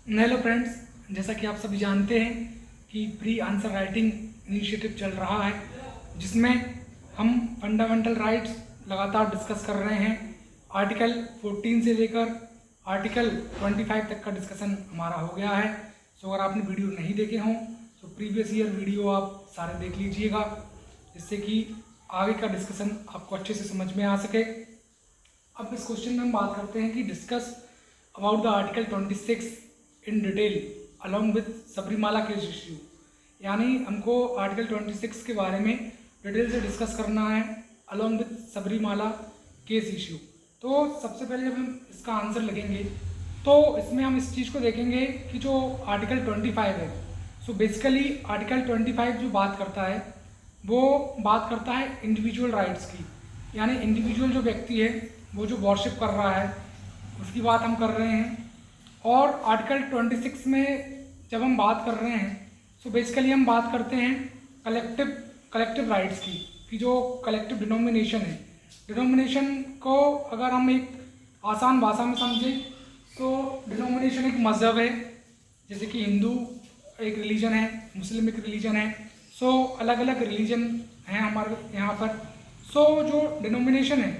Hello friends, जैसा कि आप सभी जानते हैं कि प्री आंसर राइटिंग इनिशिएटिव चल रहा है, जिसमें हम फंडामेंटल राइट्स लगातार डिस्कस कर रहे हैं। आर्टिकल 14 से लेकर आर्टिकल 25 तक का डिस्कशन हमारा हो गया है। सो अगर आपने वीडियो नहीं देखे हों तो प्रीवियस ईयर वीडियो आप सारे देख लीजिएगा, जिससे कि आगे का डिस्कशन आपको अच्छे से समझ में आ सके। अब इस क्वेश्चन में हम बात करते हैं कि discuss about the article 26 in detail along with Sabarimala case issue. यानी हमको आर्टिकल 26 के बारे में डिटेल से डिस्कस करना है along with Sabarimala case issue. तो सबसे पहले जब हम इसका आंसर लगेंगे तो इसमें हम इस चीज़ को देखेंगे कि जो आर्टिकल 25 है, सो बेसिकली आर्टिकल 25 जो बात करता है वो बात करता है इंडिविजुअल राइट्स की। यानी इंडिविजुअल जो व्यक्ति है वो जो वॉरशिप कर रहा है उसकी बात हम कर रहे हैं। और आर्टिकल 26 में जब हम बात कर रहे हैं सो बेसिकली हम बात करते हैं कलेक्टिव राइट्स की, कि जो कलेक्टिव डिनोमिनेशन है, डिनोमिनेशन को अगर हम एक आसान भाषा में समझें तो डिनोमिनेशन एक मज़हब है। जैसे कि हिंदू एक रिलीजन है, मुस्लिम एक रिलीजन है, सो अलग अलग रिलीजन हैं हमारे यहाँ पर। सो जो डिनोमिनेशन है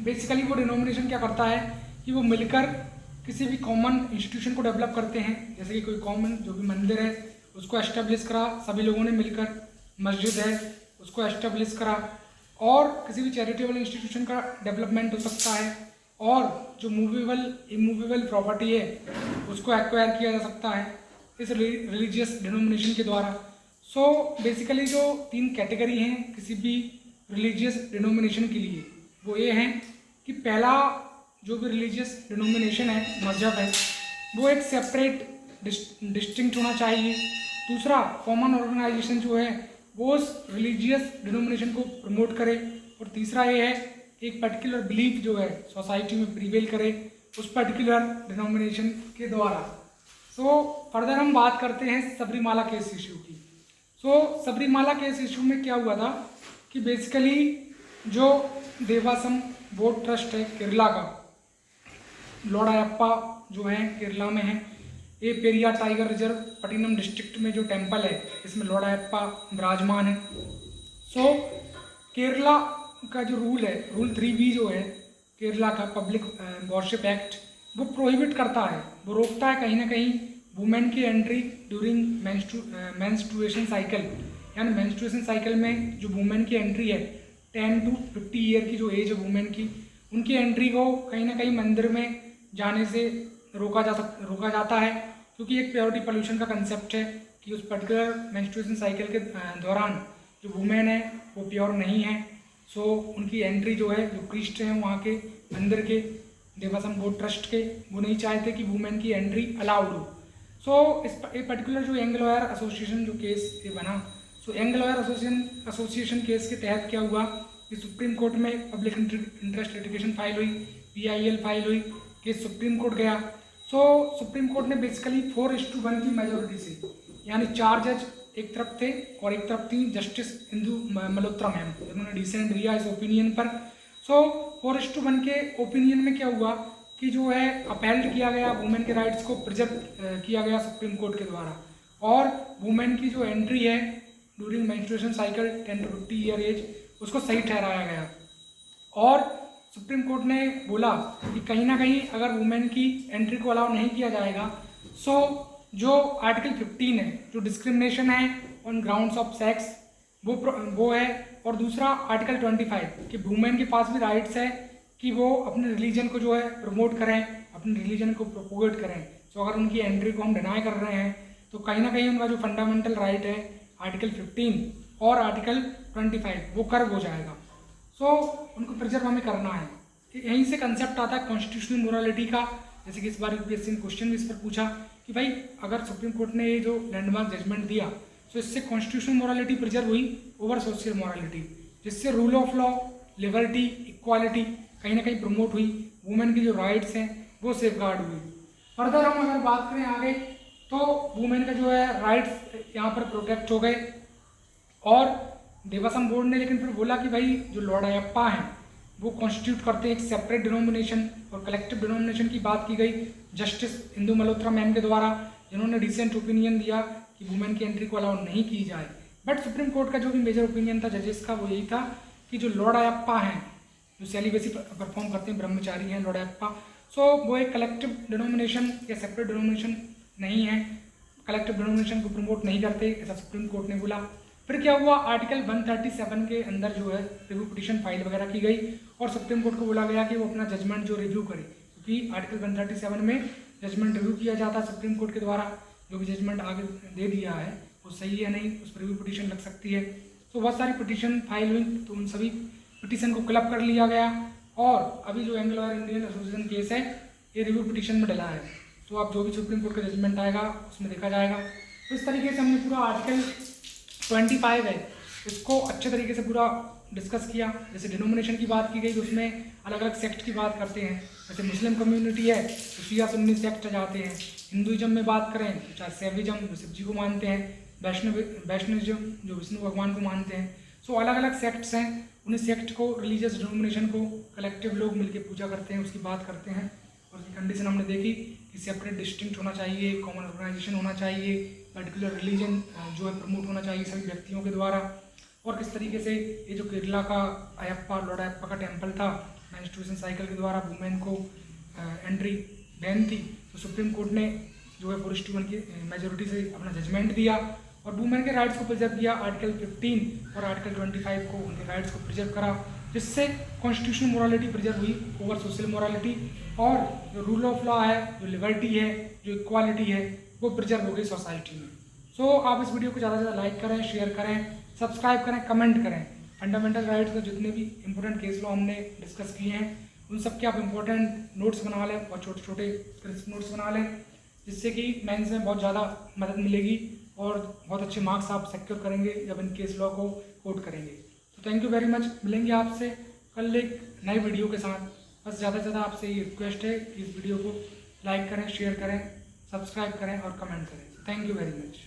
बेसिकली वो डिनोमिनेशन क्या करता है कि वो मिलकर किसी भी कॉमन इंस्टीट्यूशन को डेवलप करते हैं। जैसे कि कोई कॉमन जो भी मंदिर है उसको एस्टेब्लिश करा सभी लोगों ने मिलकर, मस्जिद है उसको एस्टेब्लिश करा, और किसी भी चैरिटेबल इंस्टीट्यूशन का डेवलपमेंट हो सकता है, और जो मूवेबल इमूवेबल प्रॉपर्टी है उसको एक्वायर किया जा सकता है इस रिलीजियस डिनोमिनेशन के द्वारा। सो बेसिकली जो 3 कैटेगरी हैं किसी भी रिलीजियस डिनोमिनेशन के लिए वो ये हैं कि पहला जो भी रिलीजियस डिनोमिनेशन है, मजहब है, वो एक सेपरेट डिस्टिंक्ट होना चाहिए। दूसरा, कॉमन ऑर्गेनाइजेशन जो है वो उस रिलीजियस डिनोमिनेशन को प्रमोट करे। और तीसरा ये है कि एक पर्टिकुलर बिलीफ जो है सोसाइटी में प्रिवेल करे उस पर्टिकुलर डिनोमिनेशन के द्वारा। सो फर्दर हम बात करते हैं सबरीमाला केस इशू की। सो सबरीमाला केस इशू में क्या हुआ था कि बेसिकली जो देवासम बोट ट्रस्ट है केरला का, लॉर्ड अयप्पा जो है केरला में है, ये Periyar tiger reserve Pattinam district में जो टेंपल है इसमें लॉर्ड अयप्पा विराजमान है। सो केरला का जो रूल है, रूल 3B जो है केरला का पब्लिक वॉरशिप एक्ट, वो प्रोहिबिट करता है, वो रोकता है कहीं ना कहीं वुमेन की एंट्री ड्यूरिंग मेंस्ट्रुएशन साइकिल। यानी मेंस्ट्रुएशन साइकिल में जो वुमेन की एंट्री है 10 to 50 ईयर की जो एज है वुमेन की, उनकी एंट्री को कहीं ना कहीं मंदिर में जाने से रोका जाता है, क्योंकि एक प्योरिटी पोल्यूशन का कंसेप्ट है कि उस पर्टिकुलर मेंस्ट्रुएशन साइकिल के दौरान जो वुमेन है वो प्योर नहीं है। सो उनकी एंट्री जो है, जो प्रीस्ट हैं वहाँ के मंदिर के देवासम बोर्ड ट्रस्ट के, वो नहीं चाहते कि वुमेन की एंट्री अलाउड हो। सो इस पर्टिकुलर जो यंग लॉयर एसोसिएशन जो केस ये बना, so young lawyer association case के तहत क्या हुआ कि सुप्रीम कोर्ट में पब्लिक इंटरेस्ट लिटिगेशन फाइल हुई, PIL फाइल हुई, केस सुप्रीम कोर्ट गया। सो सुप्रीम कोर्ट ने बेसिकली 4:1 की मेजोरिटी से, यानी 4 जज एक तरफ थे और एक तरफ थी जस्टिस इंदु मल्होत्रा मैम, उन्होंने डिसेंट दिया इस ओपिनियन पर। सो 4:1 के ओपिनियन में क्या हुआ कि जो है अपहेल्ड किया गया, वुमेन के राइट्स को प्रिजर्व किया गया सुप्रीम कोर्ट के द्वारा, और वुमेन की जो एंट्री है during menstruation cycle 10 to 50 year age उसको सही ठहराया गया। और सुप्रीम कोर्ट ने बोला कि कहीं ना कहीं अगर वुमेन की एंट्री को अलाउ नहीं किया जाएगा, सो जो आर्टिकल 15 है जो डिस्क्रिमिनेशन है ऑन ग्राउंड्स ऑफ सेक्स वो है, और दूसरा आर्टिकल 25 कि वुमेन के पास भी राइट्स है कि वो अपने रिलीजन को जो है प्रमोट करें, अपने रिलीजन को प्रोपोगेट करें। सो अगर उनकी एंट्री को हम डिनाई कर रहे हैं तो कहीं ना कहीं उनका जो फंडामेंटल राइट है आर्टिकल 15 और आर्टिकल 25 वो कर्व हो जाएगा। सो उनको प्रिजर्व हमें करना है। यहीं से कंसेप्ट आता है कॉन्स्टिट्यूशनल मोरालिटी का। जैसे कि इस बार UPSC ने क्वेश्चन भी इस पर पूछा कि भाई अगर सुप्रीम कोर्ट ने ये जो लैंडमार्क जजमेंट दिया तो इससे कॉन्स्टिट्यूशनल मोरालिटी प्रिजर्व हुई ओवर सोशल मोरालिटी, जिससे rule of law, liberty, equality कहीं ना कहीं प्रमोट हुई, वुमेन की जो राइट्स हैं वो सेफगार्ड हुई। फर्दर हम अगर बात करें आगे तो वुमेन का जो है राइट्स यहाँ पर प्रोटेक्ट हो गए। और देवासम बोर्ड ने लेकिन फिर बोला कि भाई जो लॉर्ड अयप्पा हैं वो कॉन्स्टिट्यूट करते हैं एक सेपरेट डिनोमिनेशन। और कलेक्टिव डिनोमिनेशन की बात की गई जस्टिस इंदु मल्होत्रा मैम के द्वारा, जिन्होंने रिसेंट ओपिनियन दिया कि वुमेन की एंट्री को अलाउ नहीं की जाए। बट सुप्रीम कोर्ट का जो भी मेजर ओपिनियन था जजेस का वो यही था कि जो लॉर्ड अयप्पा हैं, जो सेलिबेसी परफॉर्म करते हैं, ब्रह्मचारी हैं लॉर्ड अयप्पा, सो वो एक कलेक्टिव डिनोमिनेशन या सेपरेट डिनोमिनेशन नहीं है, कलेक्टिव डिनोमिनेशन को प्रमोट नहीं करते, ऐसा सुप्रीम कोर्ट ने बोला। फिर क्या हुआ, आर्टिकल 137 के अंदर जो है रिव्यू पिटीशन फाइल वगैरह की गई और सुप्रीम कोर्ट को बोला गया कि वो अपना जजमेंट जो रिव्यू करे, क्योंकि आर्टिकल 137 में जजमेंट रिव्यू किया जाता है सुप्रीम कोर्ट के द्वारा। जो भी जजमेंट आगे दे दिया है वो सही है नहीं, उस पर रिव्यू पिटीशन लग सकती है। तो बहुत सारी पिटीशन फाइल हुई, तो उन सभी पिटीशन को क्लब कर लिया गया और अभी जो एंग्लो इंडियन एसोसिएशन केस है ये रिव्यू पिटीशन में डला है। तो अब जो भी सुप्रीम कोर्ट का जजमेंट आएगा उसमें देखा जाएगा। तो इस तरीके से हमने पूरा आर्टिकल 25 है इसको अच्छे तरीके से पूरा डिस्कस किया। जैसे डिनोमिनेशन की बात की गई तो उसमें अलग अलग सेक्ट की बात करते हैं। जैसे मुस्लिम कम्युनिटी है तो शिया सुन्नी सेक्ट जाते हैं। हिंदुइज्म में बात करें तो चाहे सैविज्म जो शिव जी को मानते हैं, वैष्णविज्म जो विष्णु भगवान को मानते हैं। सो अलग अलग सेक्ट्स हैं, उन्हीं सेक्ट को रिलीजियस डिनोमिनेशन को कलेक्टिव लोग मिलकर पूजा करते हैं, उसकी बात करते हैं। और उसकी कंडीशन हमने देखी कि सेपरेट डिस्टिंक्ट होना चाहिए, कॉमन ऑर्गेनाइजेशन होना चाहिए, पर्टिकुलर रिलीजन जो है प्रमोट होना चाहिए सभी व्यक्तियों के द्वारा। और किस तरीके से ये जो केरला का अयप्पा लॉर्ड अयप्पा का टेम्पल था, मेंस्ट्रुएशन साइकिल के द्वारा वुमेन को एंट्री बैन थी, तो सुप्रीम कोर्ट ने जो है 4:1 की मेजोरिटी से अपना जजमेंट दिया और वुमेन के राइट्स को प्रिजर्व किया। आर्टिकल 15 और आर्टिकल 25 को उनके राइट्स को प्रिजर्व करा, जिससे कॉन्स्टिट्यूशनल मोरालिटी प्रिजर्व हुई ओवर सोशल मोरालिटी। और जो रूल ऑफ लॉ है, जो लिबर्टी है, जो इक्वालिटी है, वो प्रिजर्व हो गई सोसाइटी में। सो आप इस वीडियो को ज़्यादा से ज़्यादा लाइक करें, शेयर करें, सब्सक्राइब करें, कमेंट करें। फंडामेंटल राइट्स के जितने भी इंपॉर्टेंट केस लॉ हमने डिस्कस किए हैं उन सब के आप इंपॉर्टेंट नोट्स बना लें और छोटे छोटे क्रिस्प नोट्स बना लें, जिससे कि मेंस में बहुत ज़्यादा मदद मिलेगी और बहुत अच्छे मार्क्स आप सिक्योर करेंगे जब इन केस लॉ को कोट करेंगे। तो थैंक यू वेरी मच। मिलेंगे आपसे कल एक नई वीडियो के साथ। बस ज़्यादा से ज़्यादा आपसे ये रिक्वेस्ट है कि इस वीडियो को लाइक करें, शेयर करें, सब्सक्राइब करें और कमेंट करें। Thank you very much.